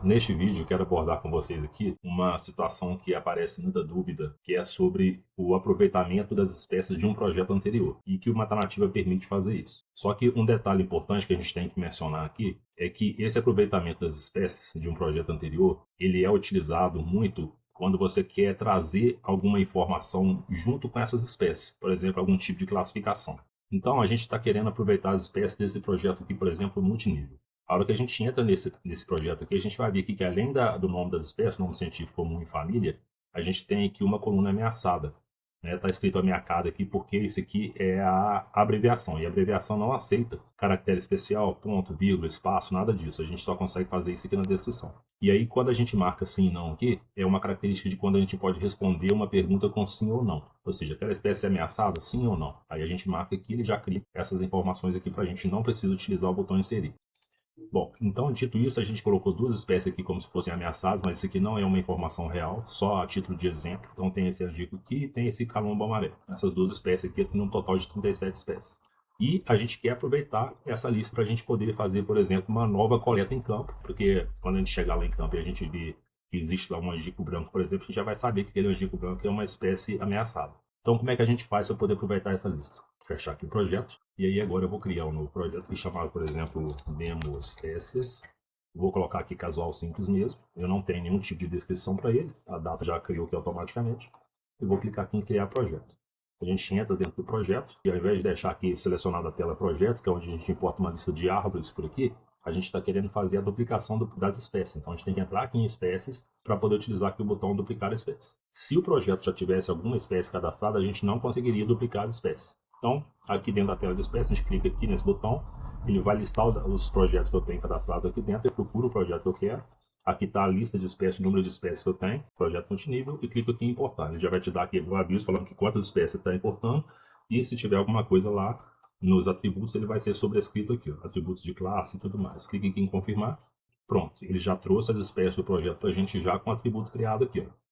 Neste vídeo, eu quero abordar com vocês aqui uma situação que aparece muita dúvida, que é sobre o aproveitamento das espécies de um projeto anterior, e que o Matanativa permite fazer isso. Só que um detalhe importante que a gente tem que mencionar aqui é que esse aproveitamento das espécies de um projeto anterior, ele é utilizado muito quando você quer trazer alguma informação junto com essas espécies, por exemplo, algum tipo de classificação. Então, a gente está querendo aproveitar as espécies desse projeto aqui, por exemplo, multinível. A hora que a gente entra nesse projeto aqui, a gente vai ver aqui que além do nome das espécies, nome científico comum e família, a gente tem aqui uma coluna ameaçada. Está escrito ameaçada aqui porque isso aqui é a abreviação, e a abreviação não aceita caractere especial, ponto, vírgula, espaço, nada disso. A gente só consegue fazer isso aqui na descrição. E aí, quando a gente marca sim e não aqui, é uma característica de quando a gente pode responder uma pergunta com sim ou não. Ou seja, aquela espécie é ameaçada, sim ou não. Aí a gente marca aqui e ele já cria essas informações aqui para a gente, não precisa utilizar o botão inserir. Bom, então dito isso, a gente colocou duas espécies aqui como se fossem ameaçadas, mas isso aqui não é uma informação real, só a título de exemplo. Então tem esse angico aqui e tem esse calombo amarelo. Essas duas espécies aqui tem um total de 37 espécies. E a gente quer aproveitar essa lista para a gente poder fazer, por exemplo, uma nova coleta em campo, porque quando a gente chegar lá em campo e a gente vê que existe lá um angico branco, por exemplo, a gente já vai saber que aquele angico branco é uma espécie ameaçada. Então como é que a gente faz para poder aproveitar essa lista? Fechar aqui o projeto. E aí agora eu vou criar um novo projeto que chamado, por exemplo, Demo Espécies. Vou colocar aqui casual simples mesmo. Eu não tenho nenhum tipo de descrição para ele. A data já criou aqui automaticamente. E vou clicar aqui em criar projeto. A gente entra dentro do projeto e ao invés de deixar aqui selecionada a tela projetos, que é onde a gente importa uma lista de árvores por aqui, a gente está querendo fazer a duplicação das espécies. Então a gente tem que entrar aqui em espécies para poder utilizar aqui o botão duplicar espécies. Se o projeto já tivesse alguma espécie cadastrada, a gente não conseguiria duplicar as espécies. Então, aqui dentro da tela de espécies, a gente clica aqui nesse botão, ele vai listar os projetos que eu tenho cadastrados aqui dentro, eu procuro o projeto que eu quero. Aqui está a lista de espécies, o número de espécies que eu tenho, projeto multinível, e clico aqui em importar. Ele já vai te dar aqui o aviso falando que quantas espécies você está importando, e se tiver alguma coisa lá nos atributos, ele vai ser sobrescrito aqui, ó, atributos de classe e tudo mais. Clique aqui em confirmar. Pronto, ele já trouxe as espécies do projeto para a gente já com o atributo criado aqui, ó.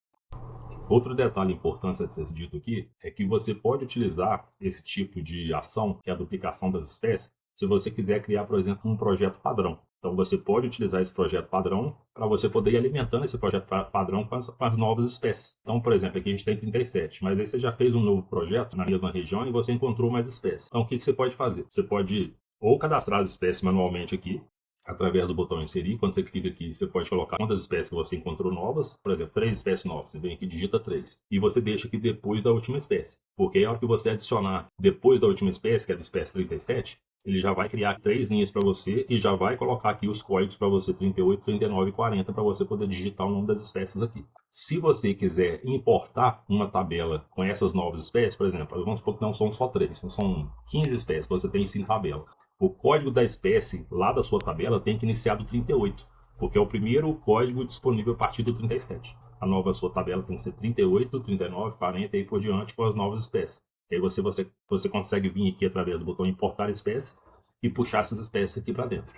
Outro detalhe importante a ser dito aqui é que você pode utilizar esse tipo de ação, que é a duplicação das espécies, se você quiser criar, por exemplo, um projeto padrão. Então você pode utilizar esse projeto padrão para você poder ir alimentando esse projeto padrão com as novas espécies. Então, por exemplo, aqui a gente tem 37, mas aí você já fez um novo projeto na mesma região e você encontrou mais espécies. Então o que você pode fazer? Você pode ou cadastrar as espécies manualmente aqui, através do botão inserir. Quando você clica aqui, você pode colocar quantas espécies que você encontrou novas. Por exemplo, 3 espécies novas. Você vem aqui e digita 3. E você deixa aqui depois da última espécie. Porque aí, a hora que você adicionar depois da última espécie, que é a espécie 37, ele já vai criar 3 linhas para você e já vai colocar aqui os códigos para você 38, 39 e 40 para você poder digitar o nome das espécies aqui. Se você quiser importar uma tabela com essas novas espécies, por exemplo, vamos supor que não são só 3, são 15 espécies que você tem em tabela. O código da espécie lá da sua tabela tem que iniciar do 38, porque é o primeiro código disponível a partir do 37. A nova sua tabela tem que ser 38, 39, 40 e aí por diante com as novas espécies. E aí você consegue vir aqui através do botão importar espécies e puxar essas espécies aqui para dentro.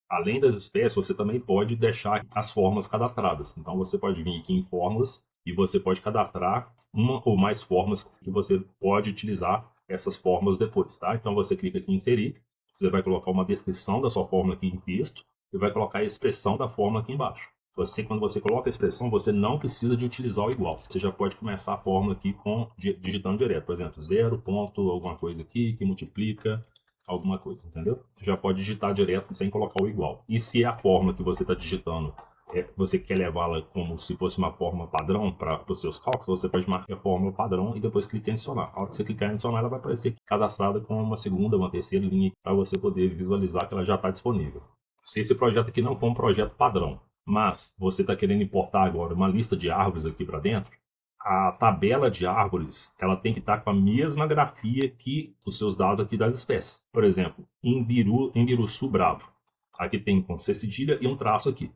Além das espécies, você também pode deixar as fórmulas cadastradas. Então você pode vir aqui em fórmulas e você pode cadastrar uma ou mais fórmulas que você pode utilizar essas fórmulas depois, tá? Então você clica aqui em inserir. Você vai colocar uma descrição da sua fórmula aqui em texto e vai colocar a expressão da fórmula aqui embaixo. Quando você coloca a expressão, você não precisa de utilizar o igual. Você já pode começar a fórmula aqui digitando direto. Por exemplo, 0 ponto alguma coisa aqui que multiplica alguma coisa, entendeu? Você já pode digitar direto sem colocar o igual. E se a fórmula que você está digitando você quer levá-la como se fosse uma fórmula padrão para os seus cálculos, você pode marcar a fórmula padrão e depois clicar em adicionar. A hora que você clicar em adicionar, ela vai aparecer cadastrada com uma segunda, uma terceira linha para você poder visualizar que ela já está disponível. Se esse projeto aqui não for um projeto padrão, mas você está querendo importar agora uma lista de árvores aqui para dentro, a tabela de árvores ela tem que estar com a mesma grafia que os seus dados aqui das espécies. Por exemplo, Imbiruçu bravo. Aqui tem com C cedilha e um traço aqui.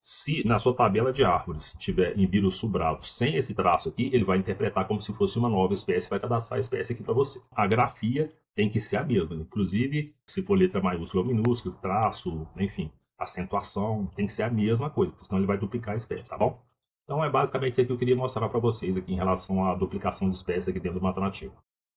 Se na sua tabela de árvores tiver Imbiruçu bravo sem esse traço aqui, ele vai interpretar como se fosse uma nova espécie, vai cadastrar a espécie aqui para você. A grafia tem que ser a mesma, inclusive se for letra maiúscula ou minúscula, traço, enfim, acentuação, tem que ser a mesma coisa, senão ele vai duplicar a espécie, tá bom? Então é basicamente isso que eu queria mostrar para vocês aqui em relação à duplicação de espécies aqui dentro do Matanativa.